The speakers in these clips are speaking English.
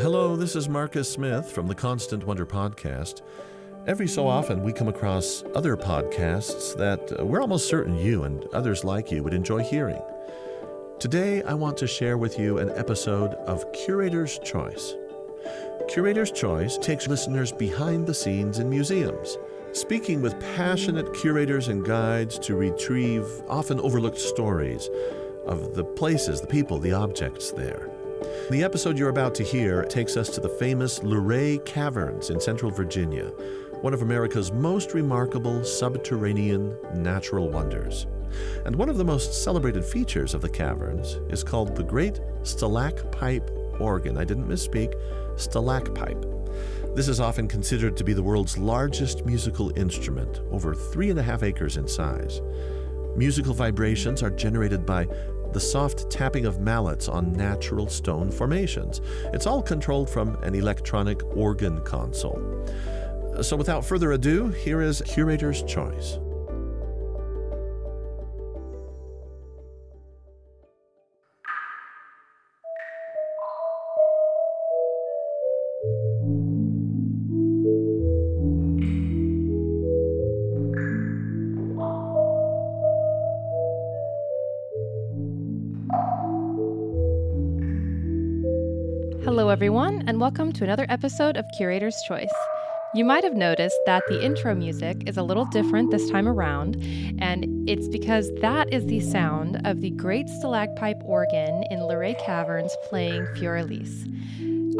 Hello, this is Marcus Smith from the Constant Wonder podcast. Every so often we come across other podcasts that we're almost certain you and others like you would enjoy hearing. Today I want to share with you an episode of Curator's Choice. Curator's Choice takes listeners behind the scenes in museums, speaking with passionate curators and guides to retrieve often overlooked stories of the places, the people, the objects there. The episode you're about to hear takes us to the famous Luray Caverns in central Virginia, one of America's most remarkable subterranean natural wonders. And one of the most celebrated features of the caverns is called the Great Stalacpipe Organ. I didn't misspeak, stalacpipe. This is often considered to be the world's largest musical instrument, over 3.5 acres in size. Musical vibrations are generated by the soft tapping of mallets on natural stone formations. It's all controlled from an electronic organ console. So without further ado, here is Curator's Choice. Hello everyone, and welcome to another episode of Curator's Choice. You might have noticed that the intro music is a little different this time around, and it's because that is the sound of the Great Stalacpipe Organ in Luray Caverns playing Fior-Elise.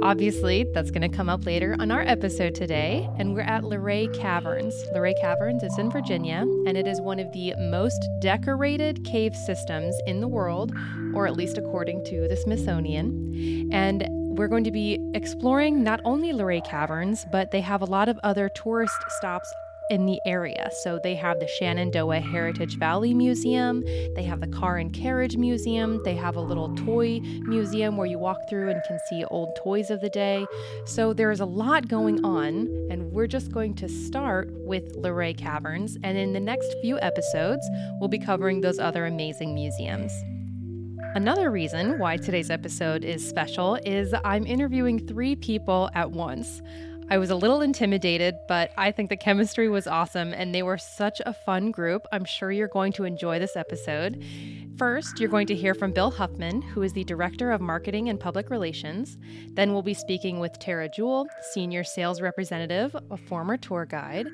Obviously, that's going to come up later on our episode today, and we're at Luray Caverns. Luray Caverns is in Virginia, and it is one of the most decorated cave systems in the world, or at least according to the Smithsonian. And we're going to be exploring not only Luray Caverns, but they have a lot of other tourist stops in the area. So they have the Shenandoah Heritage Valley Museum, they have the Car and Carriage Museum, they have a little toy museum where you walk through and can see old toys of the day. So there's a lot going on, and we're just going to start with Luray Caverns, and in the next few episodes, we'll be covering those other amazing museums. Another reason why today's episode is special is I'm interviewing 3 people at once. I was a little intimidated, but I think the chemistry was awesome and they were such a fun group. I'm sure you're going to enjoy this episode. First, you're going to hear from Bill Huffman, who is the Director of Marketing and Public Relations. Then we'll be speaking with Tara Jewell, Senior Sales Representative, a former tour guide,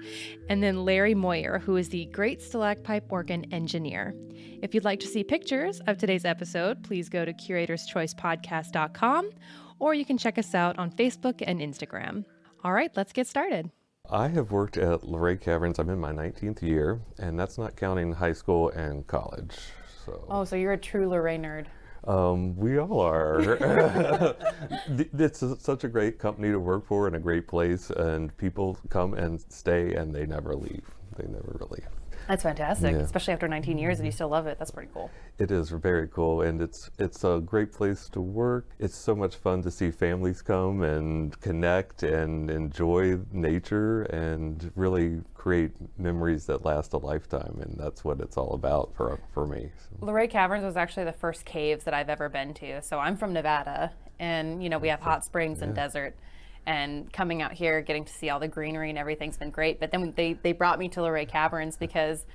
and then Larry Moyer, who is the Great Stalacpipe Organ Engineer. If you'd like to see pictures of today's episode, please go to curatorschoicepodcast.com, or you can check us out on Facebook and Instagram. All right, let's get started. I have worked at Luray Caverns. I'm in my 19th year, and that's not counting high school and college. So you're a true Luray nerd. We all are. It's such a great company to work for and a great place, and people come and stay, and they never leave. They never really. That's fantastic, especially after 19 years and you still love it. That's pretty cool. It is very cool, and it's a great place to work. It's so much fun to see families come and connect and enjoy nature and really create memories that last a lifetime, and that's what it's all about for me. Luray Caverns was actually the first caves that I've ever been to. So I'm from Nevada, and we have hot springs and desert. And coming out here, getting to see all the greenery and everything's been great. But then they brought me to Luray Caverns because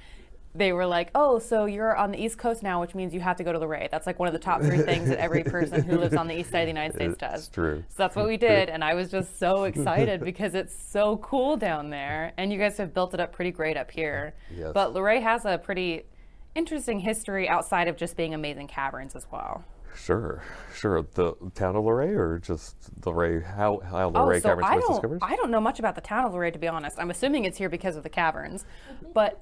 they were like, oh, so you're on the East Coast now, which means you have to go to Luray. That's like one of the top 3 things that every person who lives on the east side of the United States does. It's true. So that's what we did. And I was just so excited because it's so cool down there. And you guys have built it up pretty great up here. Yes. But Luray has a pretty interesting history outside of just being amazing caverns as well. Sure. The town of Luray, or just Luray, how Luray Caverns was discovered? I don't know much about the town of Luray, to be honest. I'm assuming it's here because of the caverns, but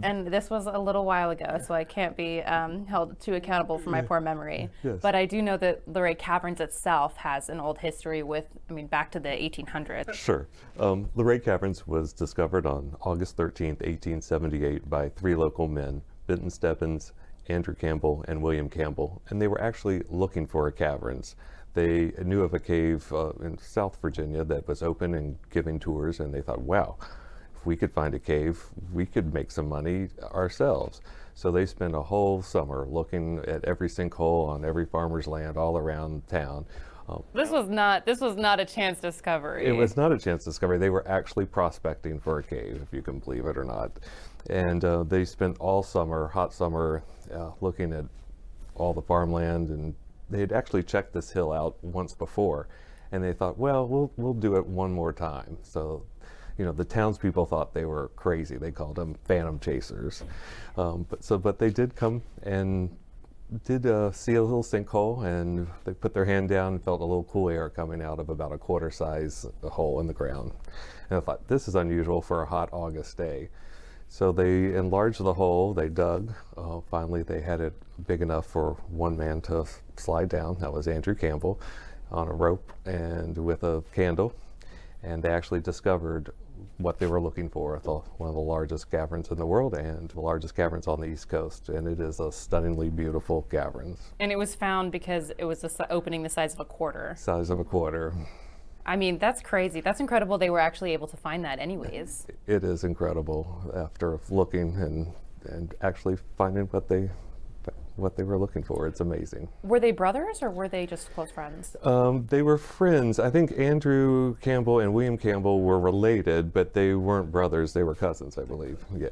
and this was a little while ago, so I can't be held too accountable for my poor memory. Yes. But I do know that Luray Caverns itself has an old history back to the 1800s. Sure. Luray Caverns was discovered on August 13th, 1878 by 3 local men, Benton Stebbins, Andrew Campbell, and William Campbell, and they were actually looking for caverns. They knew of a cave in South Virginia that was open and giving tours, and they thought, wow, if we could find a cave, we could make some money ourselves. So they spent a whole summer looking at every sinkhole on every farmer's land all around town, This was not a chance discovery. It was not a chance discovery. They were actually prospecting for a cave, if you can believe it or not. And they spent all summer, hot summer, looking at all the farmland, and they had actually checked this hill out once before, and they thought, well, we'll do it one more time. So, the townspeople thought they were crazy. They called them phantom chasers. But they did come and did see a little sinkhole, and they put their hand down and felt a little cool air coming out of about a quarter size hole in the ground. And I thought, this is unusual for a hot August day. So they enlarged the hole, they dug. Finally, they had it big enough for one man to slide down. That was Andrew Campbell, on a rope and with a candle. And they actually discovered what they were looking for, one of the largest caverns in the world and the largest caverns on the East Coast. And it is a stunningly beautiful caverns. And it was found because it was opening the size of a quarter. Size of a quarter. I mean, that's crazy. That's incredible they were actually able to find that anyways. It is incredible after looking and actually finding what they were looking for. It's amazing. Were they brothers or were they just close friends? They were friends. I think Andrew Campbell and William Campbell were related, but they weren't brothers. They were cousins, I believe. Yeah,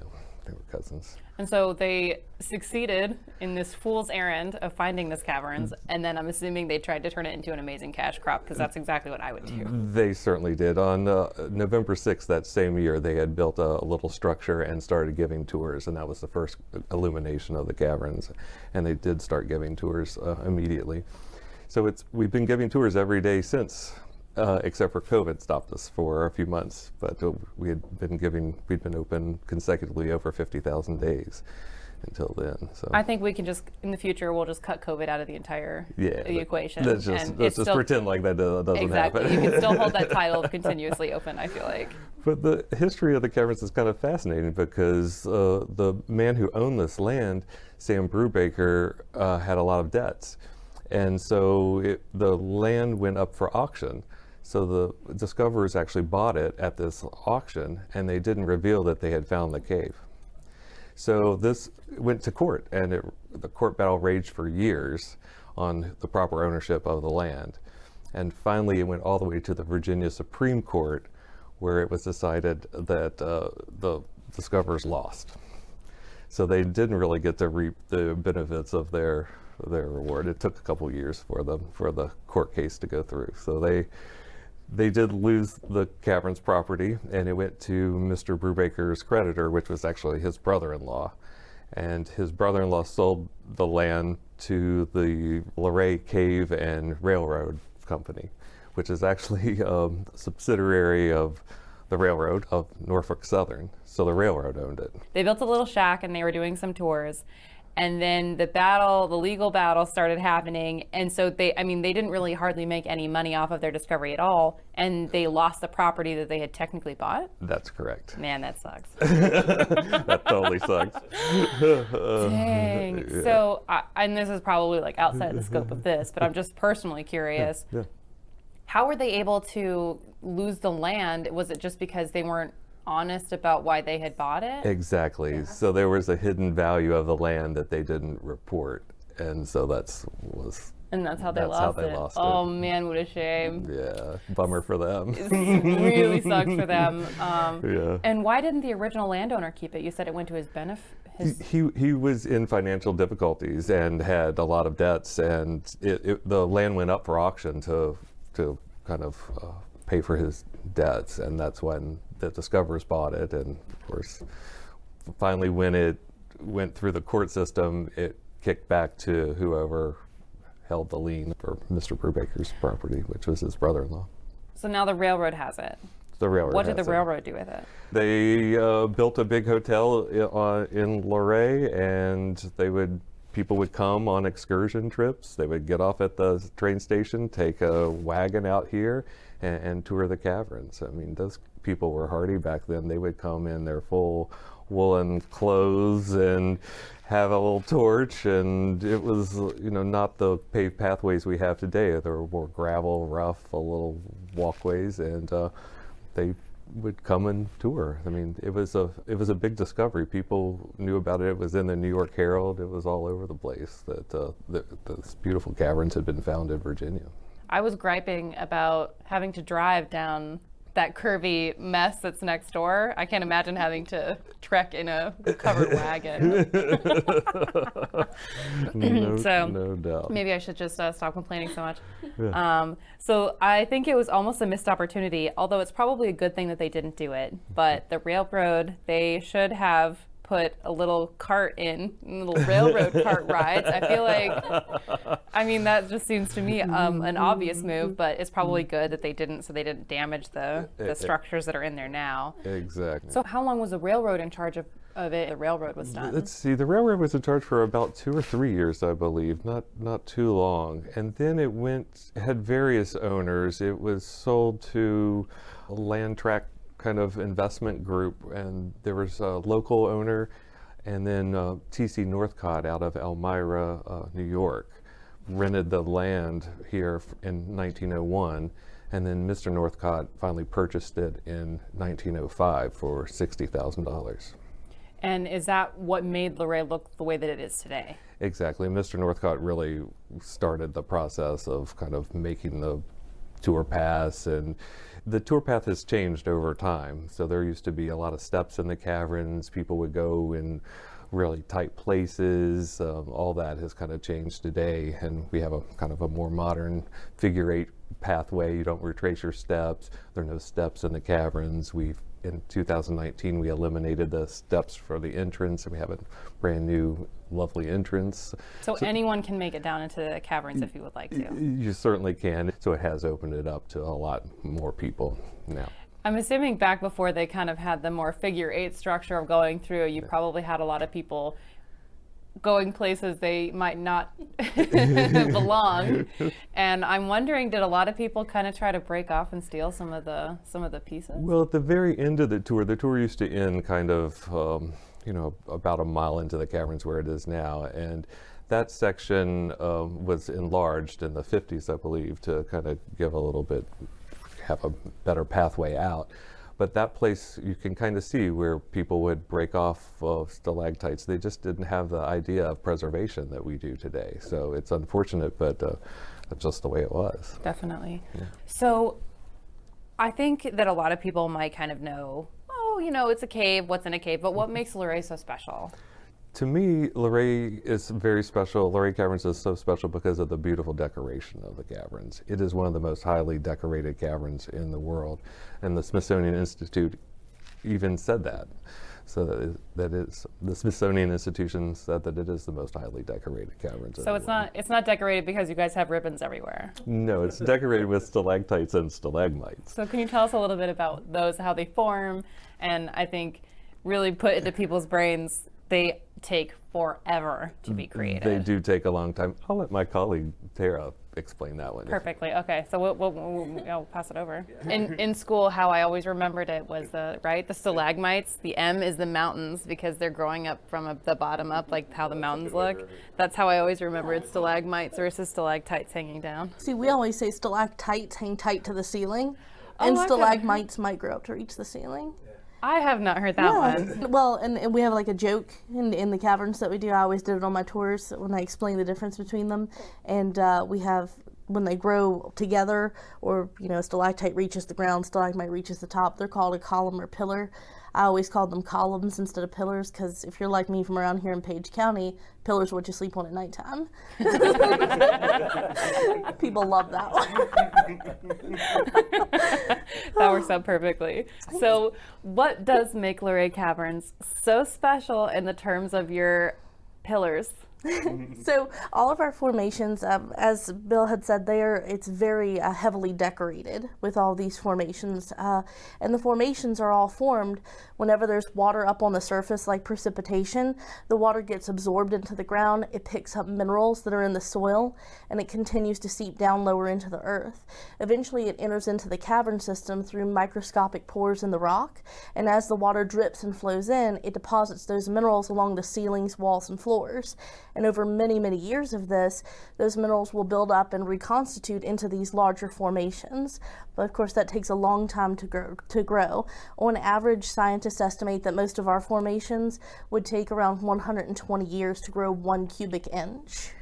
they were cousins. And so they succeeded in this fool's errand of finding this caverns, and then I'm assuming they tried to turn it into an amazing cash crop, because that's exactly what I would do. They certainly did. On November 6th that same year, they had built a little structure and started giving tours, and that was the first illumination of the caverns. And they did start giving tours immediately. So we've been giving tours every day since. Except for COVID stopped us for a few months, but we'd been open consecutively over 50,000 days until then. So I think we can just, in the future, we'll just cut COVID out of the entire equation. Let's just pretend like that doesn't happen. Exactly, you can still hold that title of continuously open, I feel like. But the history of the caverns is kind of fascinating because the man who owned this land, Sam Brubaker, had a lot of debts. And so the land went up for auction. So the discoverers actually bought it at this auction, and they didn't reveal that they had found the cave. So this went to court, and the court battle raged for years on the proper ownership of the land. And finally, it went all the way to the Virginia Supreme Court, where it was decided that the discoverers lost. So they didn't really get to reap the benefits of their reward. It took a couple years for the court case to go through. So they did lose the caverns property, and it went to Mr. Brubaker's creditor, which was actually his brother-in-law. And his brother-in-law sold the land to the Luray Cave and Railroad Company, which is actually a subsidiary of the railroad of Norfolk Southern. So the railroad owned it. They built a little shack and they were doing some tours. And then the legal battle started happening. And so they didn't really hardly make any money off of their discovery at all. And they lost the property that they had technically bought. That's correct. Man, that sucks. That totally sucks. Dang. Yeah. So, and this is probably like outside the scope of this, but I'm just personally curious. Yeah. How were they able to lose the land? Was it just because they weren't honest about why they had bought it? Exactly. Yeah. So there was a hidden value of the land that they didn't report, and so that's how they lost it. Oh man, what a shame. Yeah, bummer for them. It really sucks for them. Yeah. And why didn't the original landowner keep it? You said it went to his benefit. He was in financial difficulties and had a lot of debts, and the land went up for auction to kind of pay for his debts, and that's when the discoverers bought it. And of course, finally when it went through the court system, it kicked back to whoever held the lien for Mr. Brubaker's property, which was his brother-in-law. So now the railroad has it. The railroad. What did the railroad do with it? They built a big hotel in Luray, and people would come on excursion trips. They would get off at the train station, take a wagon out here, and tour the caverns. I mean, those people were hardy back then. They would come in their full woolen clothes and have a little torch, and it was, not the paved pathways we have today. There were more gravel, rough, little walkways, and they would come and tour. I mean, it was a big discovery. People knew about it. It was in the New York Herald. It was all over the place that those beautiful caverns had been found in Virginia. I was griping about having to drive down that curvy mess that's next door. I can't imagine having to trek in a covered wagon. No doubt. Maybe I should just stop complaining so much. Yeah. So I think it was almost a missed opportunity, although it's probably a good thing that they didn't do it. But the railroad, they should have put a little cart in, little railroad cart rides. I feel like, I mean, that just seems to me an obvious move, but it's probably good that they didn't, so they didn't damage the structures that are in there now. Exactly. So how long was the railroad in charge of it? The railroad was done. Let's see, the railroad was in charge for about 2 or 3 years, I believe, not too long. And then it had various owners. It was sold to a land tract kind of investment group, and there was a local owner, and then T.C. Northcott out of Elmira, New York, rented the land here in 1901, and then Mr. Northcott finally purchased it in 1905 for $60,000. And is that what made Luray look the way that it is today? Exactly. Mr. Northcott really started the process of kind of making the tour paths, and the tour path has changed over time. So there used to be a lot of steps in the caverns. People would go in really tight places. All that has kind of changed today, and we have a kind of a more modern figure 8 pathway. You don't retrace your steps. There are no steps in the caverns. In 2019, we eliminated the steps for the entrance, and we have a brand new, lovely entrance. So anyone can make it down into the caverns if you would like to? You certainly can. So it has opened it up to a lot more people now. I'm assuming back before they kind of had the more figure 8 structure of going through, you probably had a lot of people going places they might not belong. And I'm wondering, did a lot of people kind of try to break off and steal some of the pieces? Well, at the very end of the tour used to end kind of, about a mile into the caverns where it is now. And that section was enlarged in the 50s, I believe, to kind of give a little bit, have a better pathway out. But that place, you can kind of see where people would break off stalactites. They just didn't have the idea of preservation that we do today. So it's unfortunate, but that's just the way it was. Definitely. Yeah. So I think that a lot of people might kind of know, it's a cave, what's in a cave, but what makes Luray so special? To me, Luray is very special. Luray Caverns is so special because of the beautiful decoration of the caverns. It is one of the most highly decorated caverns in the world, and the Smithsonian Institute even said that. So the Smithsonian Institution said that it is the most highly decorated caverns. So it's not decorated because you guys have ribbons everywhere. No, it's decorated with stalactites and stalagmites. So can you tell us a little bit about those, how they form, and I think really put into people's brains, they take forever to be created. They do take a long time. I'll let my colleague Tara explain that one. Perfectly. Okay, so I'll pass it over. In school, how I always remembered it was the stalagmites. The M is the mountains because they're growing up from the bottom up, like how the mountains look. That's how I always remembered stalagmites versus stalactites hanging down. See, we always say stalactites hang tight to the ceiling, and stalagmites might grow up to reach the ceiling. I have not heard that one. Well, and we have like a joke in the caverns that we do. I always did it on my tours when I explain the difference between them. And we have, when they grow together, or, stalactite reaches the ground, stalagmite reaches the top, they're called a column or pillar. I always called them columns instead of pillars, because if you're like me from around here in Page County, pillars what you sleep on at nighttime. People love that one. That works out perfectly. So what does make Luray Caverns so special in the terms of your pillars? So all of our formations, as Bill had said, it's very heavily decorated with all these formations, and the formations are all formed whenever there's water up on the surface, like precipitation. The water gets absorbed into the ground, it picks up minerals that are in the soil, and it continues to seep down lower into the earth. Eventually it enters into the cavern system through microscopic pores in the rock, and as the water drips and flows in, it deposits those minerals along the ceilings, walls, and floors. And over many, many years of this, those minerals will build up and reconstitute into these larger formations. But of course, that takes a long time to grow. On average, scientists estimate that most of our formations would take around 120 years to grow 1 cubic inch.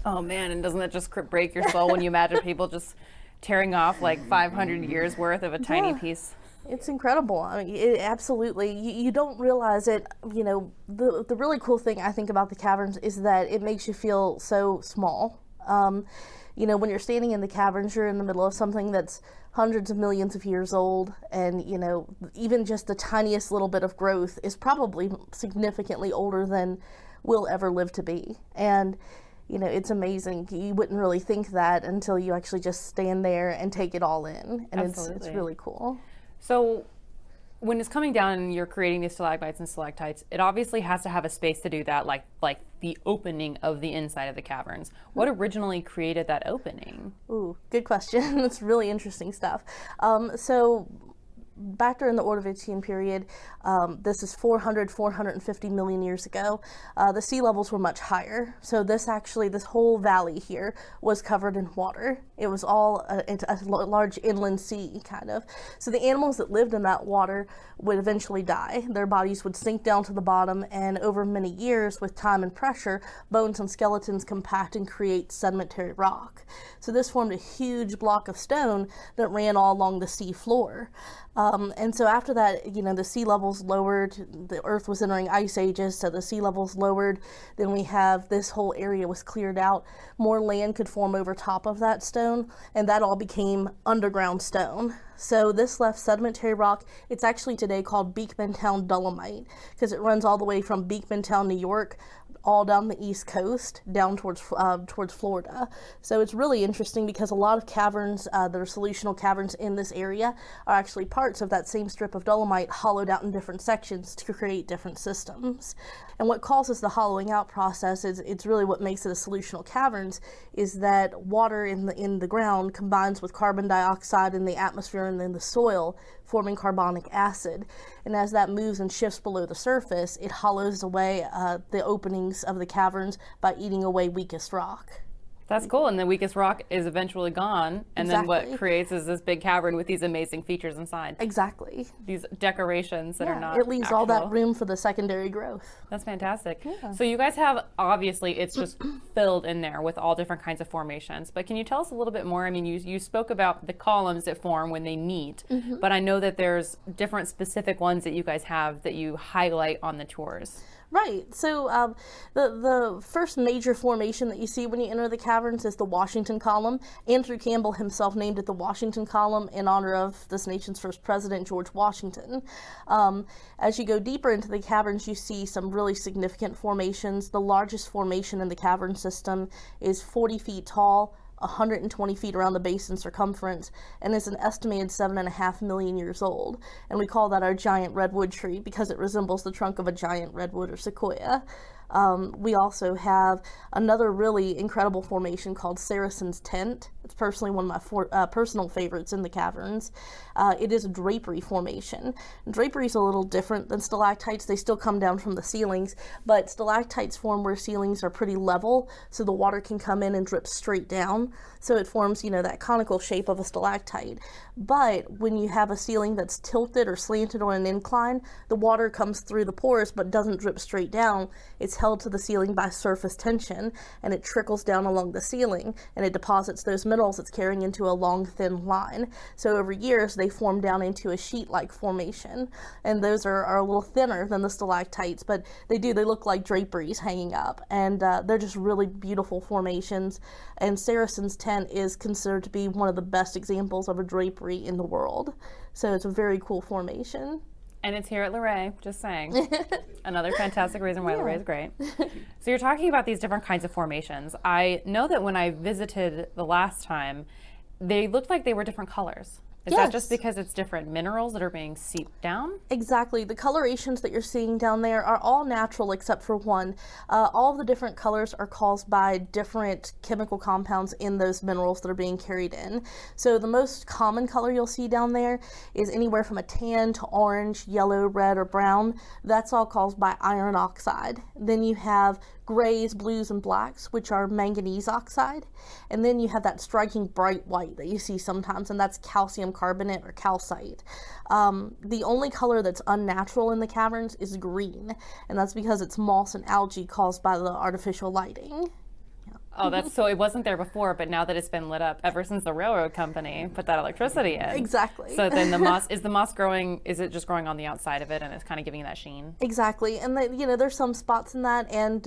Oh man, and doesn't that just break your soul when you imagine people just tearing off like 500 years worth of a tiny piece? It's incredible. I mean, it absolutely, you don't realize it. You know, the really cool thing I think about the caverns is that it makes you feel so small. You know, when you're standing in the caverns, you're in the middle of something that's hundreds of millions of years old, and, you know, even just the tiniest little bit of growth is probably significantly older than we'll ever live to be. And, you know, it's amazing. You wouldn't really think that until you actually just stand there and take it all in. And it's really cool. So when it's coming down and you're creating these stalagmites and stalactites, it obviously has to have a space to do that, like the opening of the inside of the caverns. What originally created that opening? Ooh, good question. It's really interesting stuff. So back during the Ordovician period, this is 450 million years ago, the sea levels were much higher. So this whole valley here was covered in water. It was all a large inland sea, kind of. So the animals that lived in that water would eventually die. Their bodies would sink down to the bottom, and over many years, with time and pressure, bones and skeletons compact and create sedimentary rock. So this formed a huge block of stone that ran all along the sea floor. And so after that, you know, the sea levels lowered, the earth was entering ice ages, so the sea levels lowered, then we have this whole area was cleared out, more land could form over top of that stone, and that all became underground stone. So this left sedimentary rock. It's actually today called Beekmantown dolomite, because it runs all the way from Beekmantown, New York, all down the east coast, down towards Florida. So it's really interesting because a lot of caverns, that are solutional caverns in this area, are actually parts of that same strip of dolomite hollowed out in different sections to create different systems. And what causes the hollowing out process is, it's really what makes it a solutional caverns, is that water in the ground combines with carbon dioxide in the atmosphere and in the soil, forming carbonic acid. And as that moves and shifts below the surface, it hollows away the openings of the caverns by eating away weakest rock. That's cool. And the weakest rock is eventually gone. And then what creates is this big cavern with these amazing features inside. Exactly. These decorations that are not it leaves actual. all that room for the secondary growth. That's fantastic. Yeah. So you guys have, obviously, it's just filled in there with all different kinds of formations. But can you tell us a little bit more? I mean, you spoke about the columns that form when they meet, but I know that there's different specific ones that you guys have that you highlight on the tours. Right. So the first major formation that you see when you enter the caverns is the Washington Column. Andrew Campbell himself named it the Washington Column in honor of this nation's first president, George Washington. As you go deeper into the caverns, you see some really significant formations. The largest formation in the cavern system is 40 feet tall, 120 feet around the base in circumference, and is an estimated 7.5 million years old. And we call that our giant redwood tree because it resembles the trunk of a giant redwood or sequoia. We also have another really incredible formation called Saracen's Tent. It's personally one of my personal favorites in the caverns. It is a drapery formation. Drapery is a little different than stalactites. They still come down from the ceilings, but stalactites form where ceilings are pretty level, so the water can come in and drip straight down. So it forms, you know, that conical shape of a stalactite. But when you have a ceiling that's tilted or slanted on an incline, the water comes through the pores but doesn't drip straight down. It's held to the ceiling by surface tension, and it trickles down along the ceiling, and it deposits those minerals it's carrying into a long, thin line. So over years, they form down into a sheet-like formation, and those are a little thinner than the stalactites, but they look like draperies hanging up, and they're just really beautiful formations. And Saracen's Tent is considered to be one of the best examples of a drapery in the world. So it's a very cool formation. And it's here at Luray, just saying. Another fantastic reason why Luray is great. So you're talking about these different kinds of formations. I know that when I visited the last time, they looked like they were different colors. Is that just because it's different minerals that are being seeped down? Exactly. The colorations that you're seeing down there are all natural except for one. All of the different colors are caused by different chemical compounds in those minerals that are being carried in. So the most common color you'll see down there is anywhere from a tan to orange, yellow, red, or brown. That's all caused by iron oxide. Then you have grays, blues, and blacks, which are manganese oxide. And then you have that striking bright white that you see sometimes, and that's calcium carbonate or calcite. The only color that's unnatural in the caverns is green, and that's because it's moss and algae caused by the artificial lighting. Oh, that's so it wasn't there before, but now that it's been lit up ever since the railroad company put that electricity in. Exactly. So then is the moss growing, is it just growing on the outside of it and it's kind of giving that sheen? Exactly. And there's some spots in that, and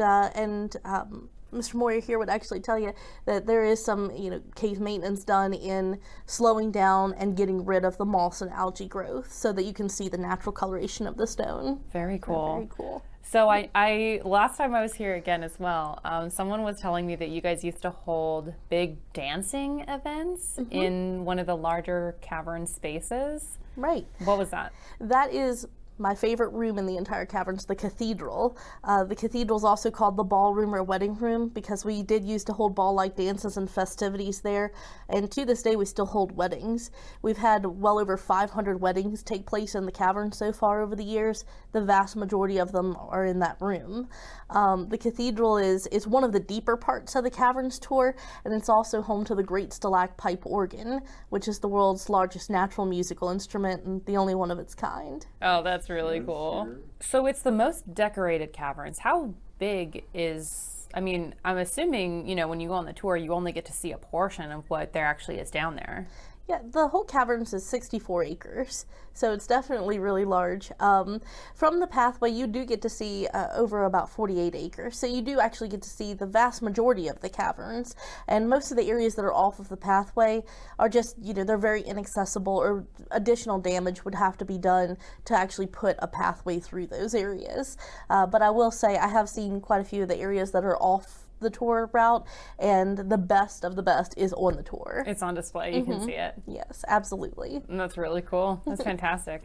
Mr. Moyer here would actually tell you that there is some, cave maintenance done in slowing down and getting rid of the moss and algae growth so that you can see the natural coloration of the stone. Very cool. Very cool. So I last time I was here again as well, someone was telling me that you guys used to hold big dancing events in one of the larger cavern spaces. Right. What was that? That is my favorite room in the entire caverns, the cathedral. The cathedral is also called the ballroom or wedding room because we did used to hold ball-like dances and festivities there, and to this day we still hold weddings. We've had well over 500 weddings take place in the cavern so far over the years. The vast majority of them are in that room. The cathedral is one of the deeper parts of the caverns tour, and it's also home to the great stalacpipe organ, which is the world's largest natural musical instrument and the only one of its kind. Oh, that's really cool. So it's the most decorated caverns. How big is, I'm assuming, when you go on the tour, you only get to see a portion of what there actually is down there. Yeah, the whole caverns is 64 acres, so it's definitely really large. From the pathway, you do get to see over about 48 acres, so you do actually get to see the vast majority of the caverns, and most of the areas that are off of the pathway are just, they're very inaccessible, or additional damage would have to be done to actually put a pathway through those areas. But I will say I have seen quite a few of the areas that are off the tour route, and the best of the best is on the tour. It's on display. You can see it. Yes, absolutely. And that's really cool. That's fantastic.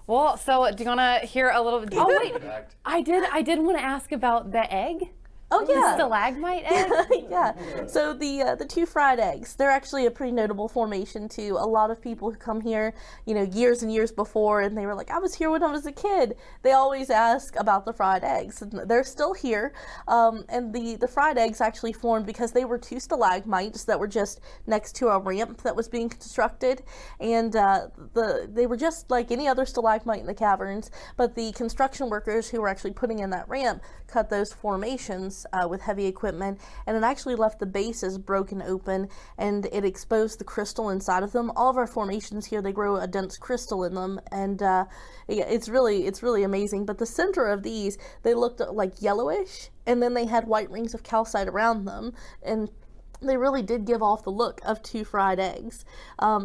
Well, so do you want to hear a little bit? Oh, wait. I did want to ask about the egg. Oh, yeah. The stalagmite egg? Yeah. So the two fried eggs, they're actually a pretty notable formation too. A lot of people who come here, years and years before, and they were like, I was here when I was a kid. They always ask about the fried eggs. And they're still here. And the fried eggs actually formed because they were two stalagmites that were just next to a ramp that was being constructed. And they were just like any other stalagmite in the caverns, but the construction workers who were actually putting in that ramp cut those formations with heavy equipment, and it actually left the bases broken open, and it exposed the crystal inside of them. All of our formations here, they grow a dense crystal in them, and it's really amazing. But the center of these, they looked like yellowish, and then they had white rings of calcite around them, and they really did give off the look of two fried eggs.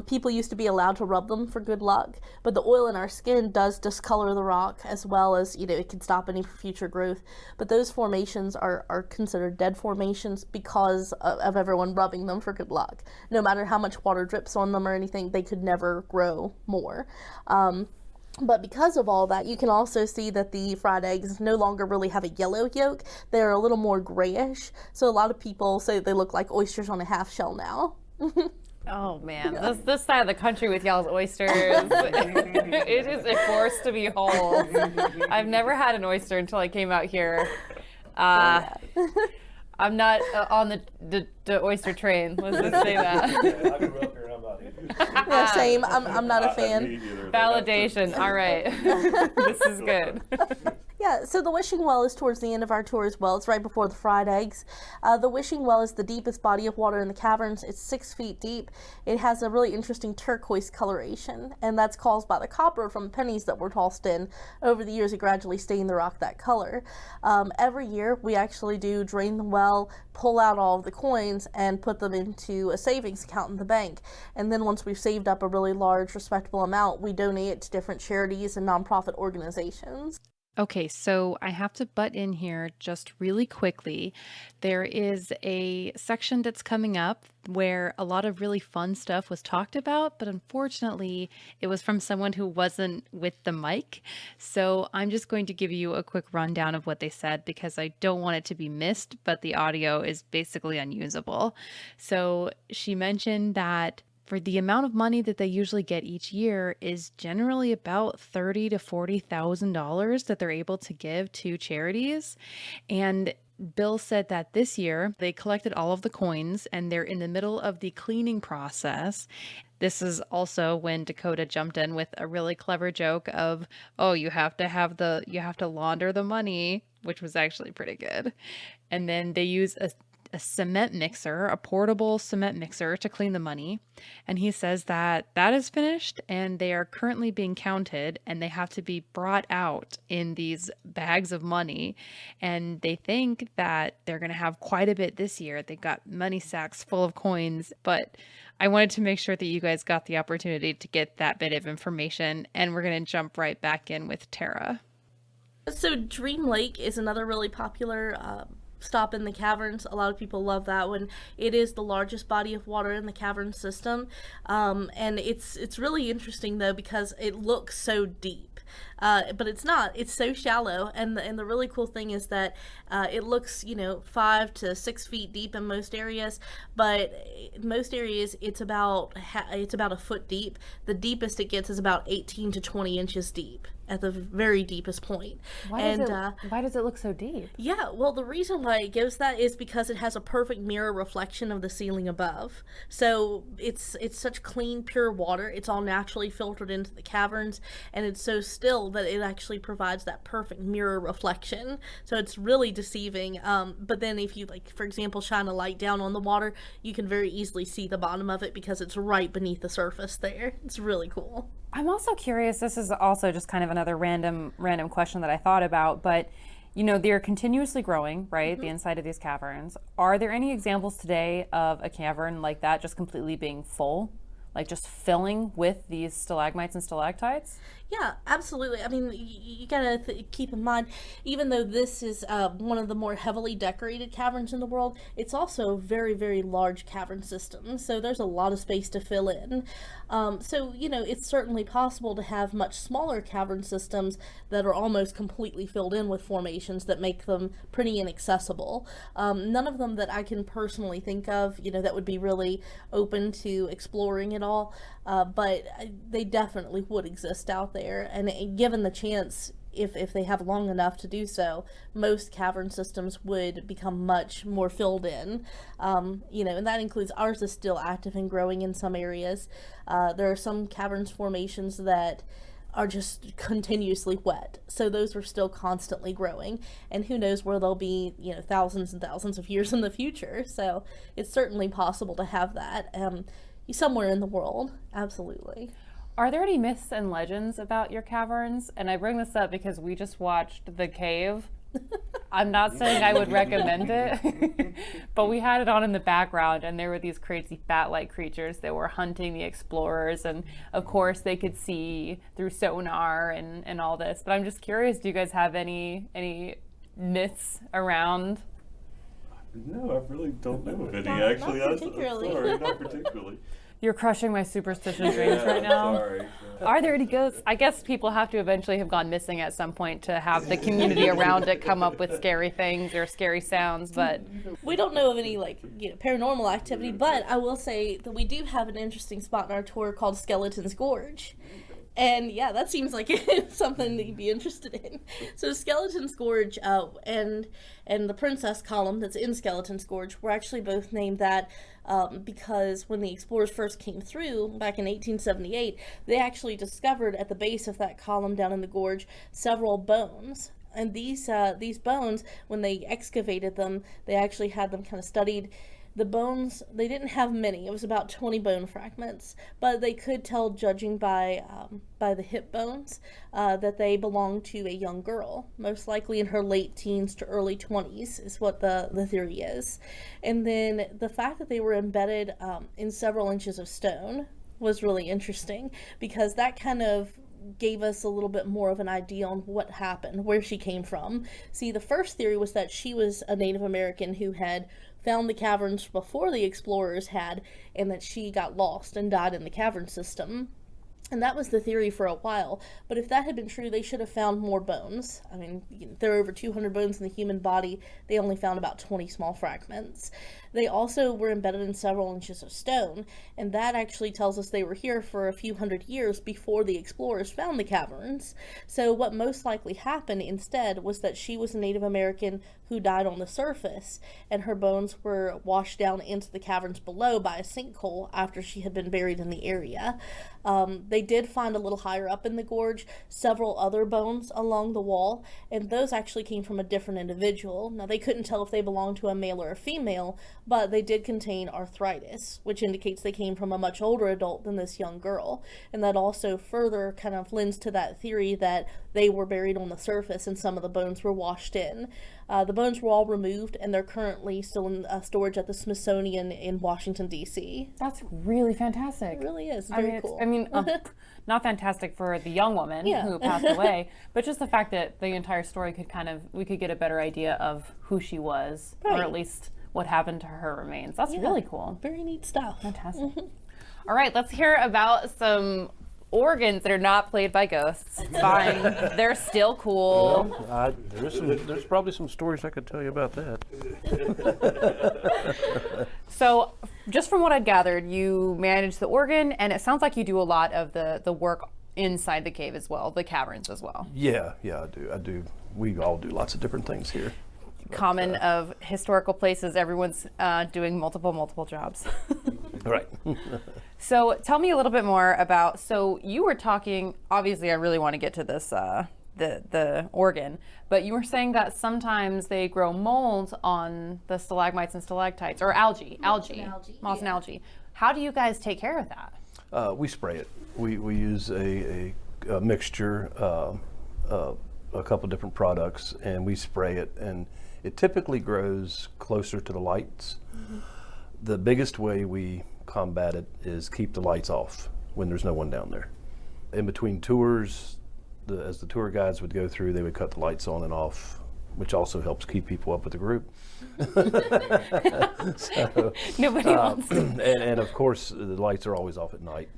People used to be allowed to rub them for good luck, but the oil in our skin does discolor the rock, as well as, it can stop any future growth. But those formations are considered dead formations because of everyone rubbing them for good luck. No matter how much water drips on them or anything, they could never grow more. But because of all that, you can also see that the fried eggs no longer really have a yellow yolk. They're a little more grayish. So a lot of people say they look like oysters on a half shell now. Oh man, this side of the country with y'all's oysters, it is a force to behold. I've never had an oyster until I came out here. I'm not on the oyster train. Let's just say that. I grew up here and I'm not either. Yeah, same. I'm not a fan. Validation. All right. This is good. Yeah, so the wishing well is towards the end of our tour as well. It's right before the fried eggs. The wishing well is the deepest body of water in the caverns. It's 6 feet deep. It has a really interesting turquoise coloration, and that's caused by the copper from pennies that were tossed in. Over the years, it gradually stained the rock that color. Every year, we actually do drain the well, pull out all of the coins, and put them into a savings account in the bank. And then once we've saved up a really large, respectable amount, we donate it to different charities and nonprofit organizations. Okay, so I have to butt in here just really quickly. There is a section that's coming up where a lot of really fun stuff was talked about, but unfortunately, it was from someone who wasn't with the mic. So I'm just going to give you a quick rundown of what they said because I don't want it to be missed, but the audio is basically unusable. So she mentioned that for the amount of money that they usually get each year is generally about $30,000 to $40,000 that they're able to give to charities. And Bill said that this year they collected all of the coins and they're in the middle of the cleaning process. This is also when Dakota jumped in with a really clever joke of, oh, you have to launder the money, which was actually pretty good. And then they use a cement mixer, a portable cement mixer to clean the money. And he says that that is finished and they are currently being counted and they have to be brought out in these bags of money. And they think that they're going to have quite a bit this year. They got money sacks full of coins, but I wanted to make sure that you guys got the opportunity to get that bit of information. And we're going to jump right back in with Tara. So Dream Lake is another really popular stop in the caverns. A lot of people love that one. It is the largest body of water in the cavern system, and it's really interesting though because it looks so deep. But it's not. It's so shallow, and the really cool thing is that it looks 5 to 6 feet deep in most areas, but in most areas it's about a foot deep. The deepest it gets is about 18 to 20 inches deep at the very deepest point. Why does it look so deep? Yeah, well, the reason why it gives that is because it has a perfect mirror reflection of the ceiling above. So it's such clean, pure water. It's all naturally filtered into the caverns, and it's so still that it actually provides that perfect mirror reflection. So it's really deceiving. But then if you, like, for example, shine a light down on the water, you can very easily see the bottom of it because it's right beneath the surface there. It's really cool. I'm also curious, this is also just kind of another random question that I thought about, but they're continuously growing, right? The inside of these caverns. Are there any examples today of a cavern like that just completely being full? Like just filling with these stalagmites and stalactites? Yeah, absolutely. I mean, you gotta keep in mind, even though this is one of the more heavily decorated caverns in the world, it's also a very, very large cavern system. So there's a lot of space to fill in. So, it's certainly possible to have much smaller cavern systems that are almost completely filled in with formations that make them pretty inaccessible. None of them that I can personally think of, that would be really open to exploring it all. But they definitely would exist out there, and given the chance, if they have long enough to do so, most cavern systems would become much more filled in, and that includes ours is still active and growing in some areas. There are some caverns formations that are just continuously wet, so those are still constantly growing, and who knows where they'll be thousands and thousands of years in the future. So it's certainly possible to have that somewhere in the world. Absolutely. Are there any myths and legends about your caverns? And I bring this up because we just watched The Cave. I'm not saying I would recommend it, but we had it on in the background, and there were these crazy bat-like creatures that were hunting the explorers, and of course they could see through sonar and all this. But I'm just curious, do you guys have any myths around? No, I really don't know of any, Not actually. I'm particularly. sorry, not particularly. You're crushing my superstition dreams right now. Sorry. Are there any ghosts? I guess people have to eventually have gone missing at some point to have the community around it come up with scary things or scary sounds, but We don't know of any paranormal activity, but I will say that we do have an interesting spot in our tour called Skeleton's Gorge. And yeah, that seems like something that you'd be interested in. So Skeleton's Gorge and the Princess Column that's in Skeleton's Gorge were actually both named that because when the explorers first came through back in 1878, they actually discovered at the base of that column down in the gorge several bones. And these bones, when they excavated them, they actually had them kind of studied. The bones, they didn't have many. It was about 20 bone fragments, but they could tell, judging by the hip bones, that they belonged to a young girl, most likely in her late teens to early 20s, is what the theory is. And then the fact that they were embedded in several inches of stone was really interesting, because that kind of gave us a little bit more of an idea on what happened, where she came from. See, the first theory was that she was a Native American who had found the caverns before the explorers had, and that she got lost and died in the cavern system. And that was the theory for a while. But if that had been true, they should have found more bones. I mean, there are over 200 bones in the human body. They only found about 20 small fragments. They also were embedded in several inches of stone, and that actually tells us they were here for a few hundred years before the explorers found the caverns. So what most likely happened instead was that she was a Native American who died on the surface, and her bones were washed down into the caverns below by a sinkhole after she had been buried in the area. They did find a little higher up in the gorge several other bones along the wall, and those actually came from a different individual. Now, they couldn't tell if they belonged to a male or a female, but they did contain arthritis, which indicates they came from a much older adult than this young girl. And that also further kind of lends to that theory that they were buried on the surface and some of the bones were washed in. The bones were all removed, and they're currently still in storage at the Smithsonian in Washington, D.C. That's really fantastic. It really is. Very cool. Not fantastic for the young woman who passed away, but just the fact that the entire story we could get a better idea of who she was, or at least what happened to her remains. That's really cool. Very neat stuff. Fantastic. All right, let's hear about some organs that are not played by ghosts. Fine, they're still cool. There's probably some stories I could tell you about that. So, just from what I've gathered, you manage the organ, and it sounds like you do a lot of the work inside the cave as well, the caverns as well. Yeah, I do. We all do lots of different things here. Common of historical places, everyone's doing multiple jobs. Right. So tell me a little bit more about, so you were talking, obviously I really want to get to this, the organ, but you were saying that sometimes they grow mold on the stalagmites and stalactites, or algae. Moss and algae. How do you guys take care of that? We spray it. We use a mixture, a couple different products, and we spray it, and it typically grows closer to the lights. Mm-hmm. The biggest way we combat it is keep the lights off when there's no one down there. In between tours, as the tour guides would go through, they would cut the lights on and off, which also helps keep people up with the group. So, nobody wants to. And of course, the lights are always off at night,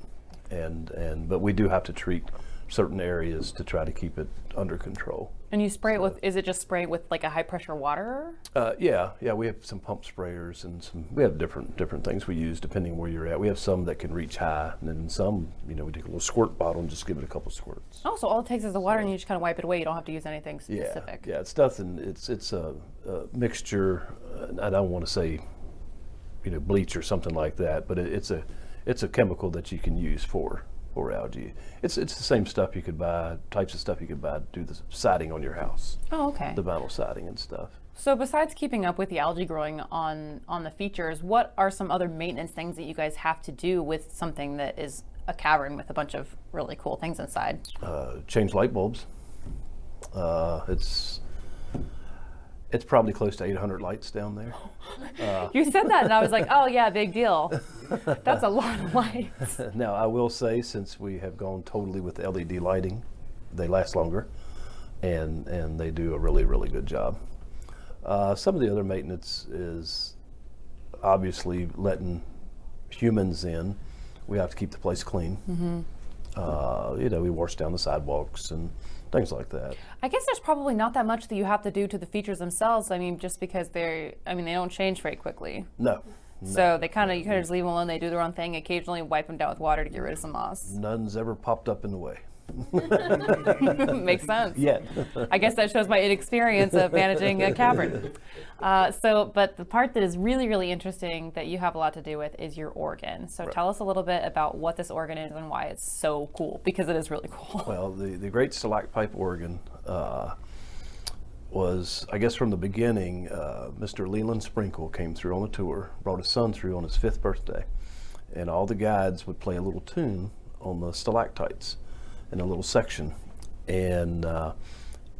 but we do have to treat certain areas to try to keep it under control. And you spray it with, is it just spray with like a high pressure water? Yeah, we have some pump sprayers, and we have different things we use depending where you're at. We have some that can reach high, and then some, we take a little squirt bottle and just give it a couple squirts. Oh, so all it takes is the water, and you just kind of wipe it away. You don't have to use anything specific. Yeah, it's nothing. It's a mixture. I don't want to say, bleach or something like that, but it's a chemical that you can use for algae. It's the same stuff you could buy, types of stuff you could buy to do the siding on your house. Oh, okay. The vinyl siding and stuff. So besides keeping up with the algae growing on the features, what are some other maintenance things that you guys have to do with something that is a cavern with a bunch of really cool things inside? Change light bulbs. It's probably close to 800 lights down there. You said that, and I was like, oh yeah, big deal. That's a lot of lights. Now, I will say, since we have gone totally with LED lighting, they last longer, and they do a really, really good job. Some of the other maintenance is obviously letting humans in. We have to keep the place clean. Mm-hmm. We wash down the sidewalks and things like that. I guess there's probably not that much that you have to do to the features themselves. Just because they don't change very quickly. No. So you kind of just leave them alone. They do their own thing. Occasionally wipe them down with water to get rid of some moss. None's ever popped up in the way. Makes sense. Yeah. I guess that shows my inexperience of managing a cavern. But the part that is really, really interesting that you have a lot to do with is your organ. So tell us a little bit about what this organ is and why it's so cool, because it is really cool. Well, the great stalacpipe organ was, I guess from the beginning, Mr. Leland Sprinkle came through on a tour, brought his son through on his 5th birthday, and all the guides would play a little tune on the stalactites in a little section. And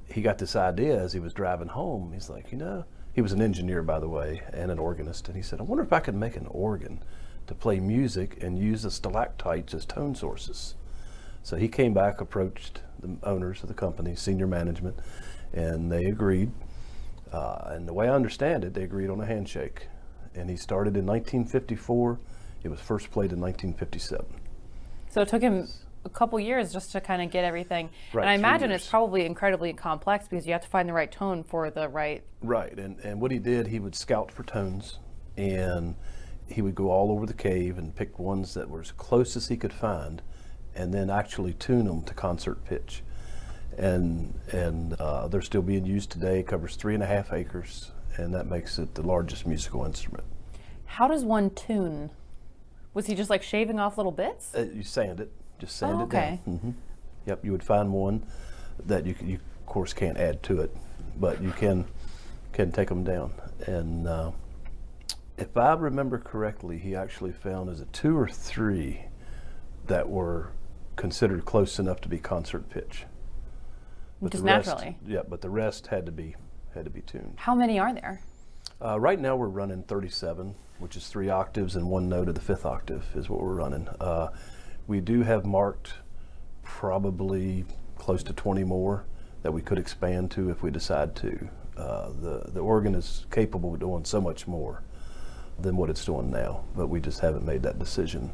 he got this idea as he was driving home. He's like, he was an engineer, by the way, and an organist, and he said, I wonder if I could make an organ to play music and use the stalactites as tone sources. So he came back, approached the owners of the company, senior management, and they agreed. And the way I understand it, they agreed on a handshake. And he started in 1954. It was first played in 1957. So it took him a couple years just to kind of get everything. Right, and I imagine 3 years. It's probably incredibly complex because you have to find the right tone for the right. Right, and what he did, he would scout for tones and he would go all over the cave and pick ones that were as close as he could find, and then actually tune them to concert pitch. And they're still being used today. It covers 3.5 acres, and that makes it the largest musical instrument. How does one tune? Was he just like shaving off little bits? You sand it, just sand it okay. down. Mm-hmm. Yep, you would find one that you of course can't add to it, but you can take them down. And if I remember correctly, he actually found, is it 2 or 3 that were considered close enough to be concert pitch. But Just the rest, naturally. Yeah, but the rest had to be tuned. How many are there? Right now we're running 37, which is 3 octaves and 1 note of the 5th octave is what we're running. We do have marked probably close to 20 more that we could expand to if we decide to. The organ is capable of doing so much more than what it's doing now, but we just haven't made that decision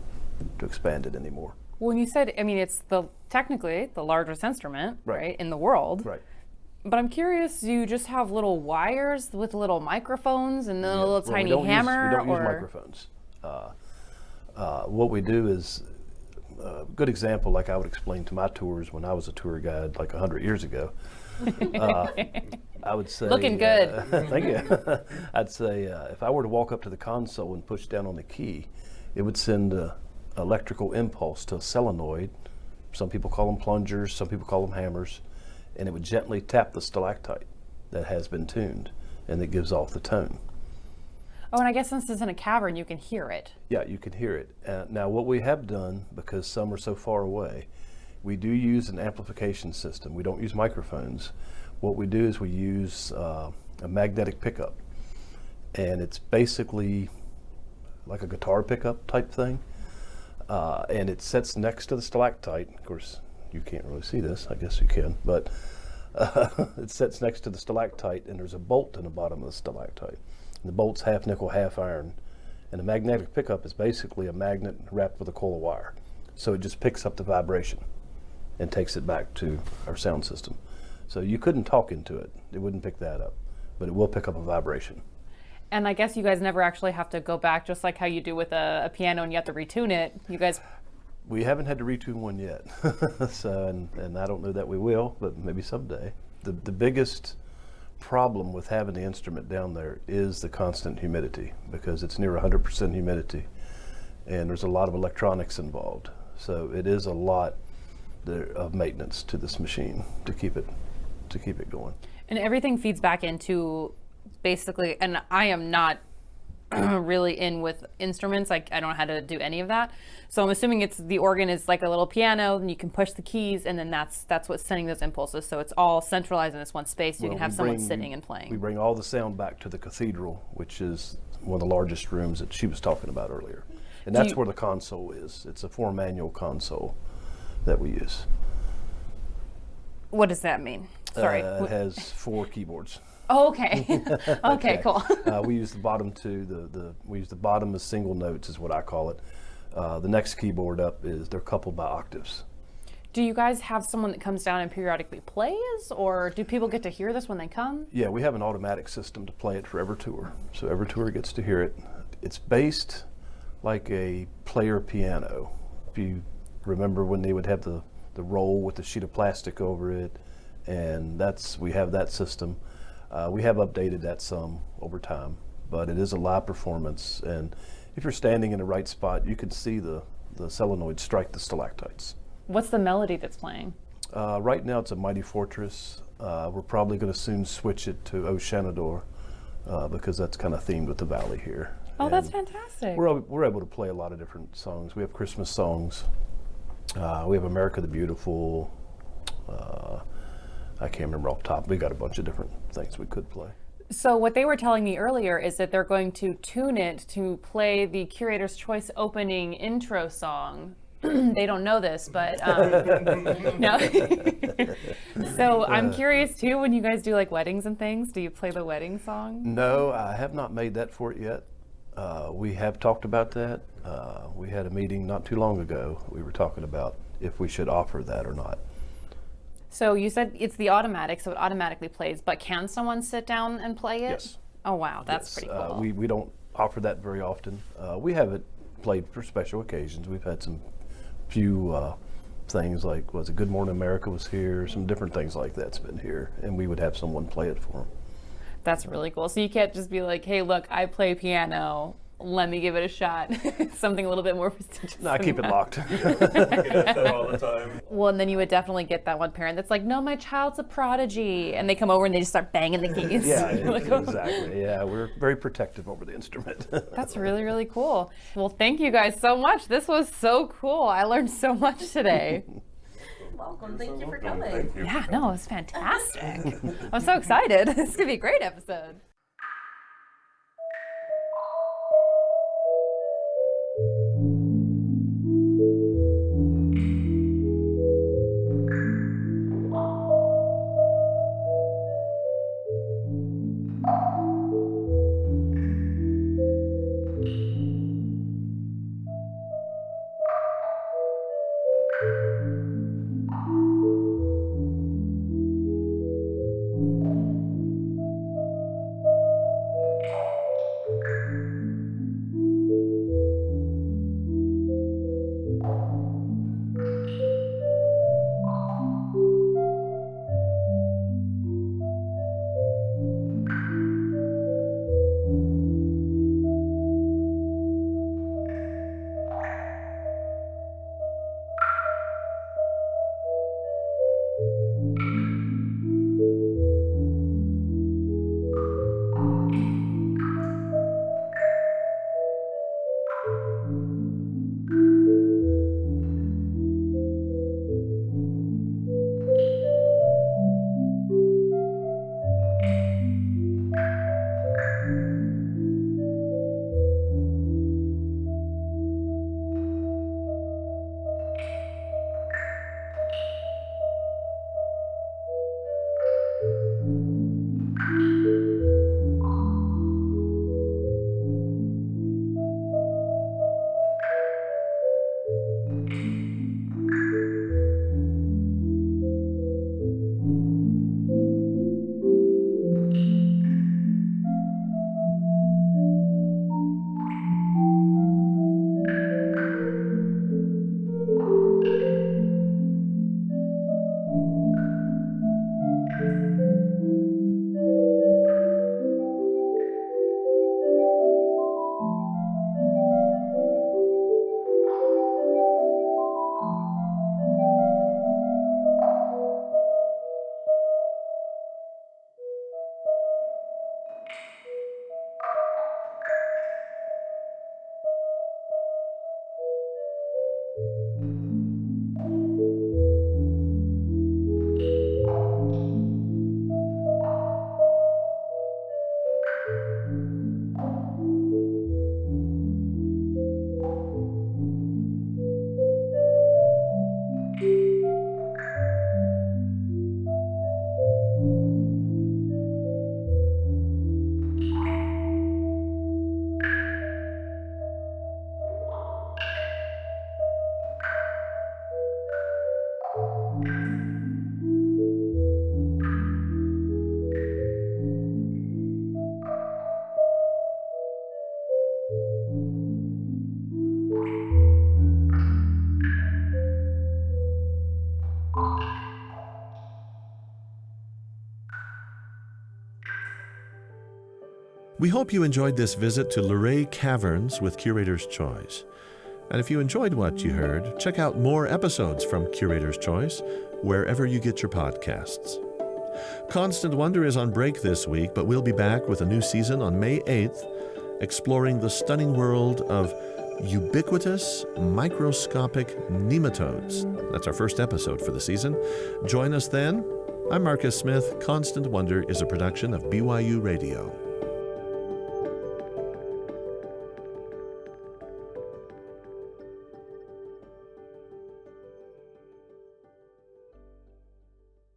to expand it anymore. When you said, I mean, it's technically the largest instrument, right, in the world. Right. But I'm curious, do you just have little wires with little microphones and then a little tiny hammer? We don't use microphones. What we do is, a good example, like I would explain to my tours when I was a tour guide like 100 years ago. I would say, looking good. Thank you. I'd say if I were to walk up to the console and push down on the key, it would send an electrical impulse to a solenoid. Some people call them plungers, some people call them hammers, and it would gently tap the stalactite that has been tuned, and it gives off the tone. Oh, and I guess since it's in a cavern, you can hear it. Yeah, you can hear it. Now, what we have done, because some are so far away, we do use an amplification system. We don't use microphones. What we do is we use a magnetic pickup, and it's basically like a guitar pickup type thing, and it sits next to the stalactite. Of course, you can't really see this. I guess you can, but it sits next to the stalactite, and there's a bolt in the bottom of the stalactite. And the bolt's half nickel, half iron, and the magnetic pickup is basically a magnet wrapped with a coil of wire. So it just picks up the vibration and takes it back to our sound system. So you couldn't talk into it. It wouldn't pick that up, but it will pick up a vibration. And I guess you guys never actually have to go back, just like how you do with a piano and you have to retune it. You guys... We haven't had to retune one yet. So, and I don't know that we will, but maybe someday. The biggest problem with having the instrument down there is the constant humidity, because it's near 100% humidity, and there's a lot of electronics involved. So it is a lot of maintenance to this machine to keep it going. And everything feeds back into basically, and I am not really in with instruments, like I don't know how to do any of that. So I'm assuming the organ is like a little piano, and you can push the keys, and then that's what's sending those impulses. So it's all centralized in this one space. So you can have someone sitting and playing. We bring all the sound back to the cathedral, which is one of the largest rooms that she was talking about earlier. And that's where the console is. It's a 4-manual console that we use. What does that mean? Sorry. It has 4 keyboards. Oh, okay. Okay, cool. We use the bottom 2. We use the bottom as single notes, is what I call it. The next keyboard up they're coupled by octaves. Do you guys have someone that comes down and periodically plays, or do people get to hear this when they come? Yeah, we have an automatic system to play it for every tour. So every tour gets to hear it. It's based like a player piano. If you remember when they would have the roll with the sheet of plastic over it, and we have that system. We have updated that some over time, but it is a live performance, and if you're standing in the right spot, you can see the solenoid strike the stalactites. What's the melody that's playing? Right now it's a Mighty Fortress. We're probably going to soon switch it to O Shenandoah, because that's kind of themed with the valley here. Oh, and that's fantastic. We're able to play a lot of different songs. We have Christmas songs. We have America the Beautiful. I can't remember off the top. We got a bunch of different things we could play. So what they were telling me earlier is that they're going to tune it to play the Curator's Choice opening intro song. They don't know this, but no. So I'm curious too, when you guys do like weddings and things, do you play the wedding song? No, I have not made that for it yet. We have talked about that. We had a meeting not too long ago. We were talking about if we should offer that or not. So you said it's the automatic, so it automatically plays, but can someone sit down and play it? Yes. Oh wow, that's pretty cool. We don't offer that very often. We haven't played for special occasions. We've had some few things like, was it Good Morning America was here, some different things like that's been here, and we would have someone play it for them. That's really cool. So you can't just be like, hey, look, I play piano. Let me give it a shot. Something a little bit more prestigious. No, I keep it locked. All the time. Well, and then you would definitely get that one parent that's like, no, my child's a prodigy. And they come over and they just start banging the keys. Yeah, Like, oh. exactly. Yeah, we're very protective over the instrument. That's really, really cool. Well, thank you guys so much. This was so cool. I learned so much today. Welcome. Thank you for coming. Thank you. Yeah, no, it was fantastic. I'm so excited. This is going to be a great episode. We hope you enjoyed this visit to Luray Caverns with Curator's Choice. And if you enjoyed what you heard, check out more episodes from Curator's Choice wherever you get your podcasts. Constant Wonder is on break this week, but we'll be back with a new season on May 8th, exploring the stunning world of ubiquitous microscopic nematodes. That's our first episode for the season. Join us then. I'm Marcus Smith. Constant Wonder is a production of BYU Radio.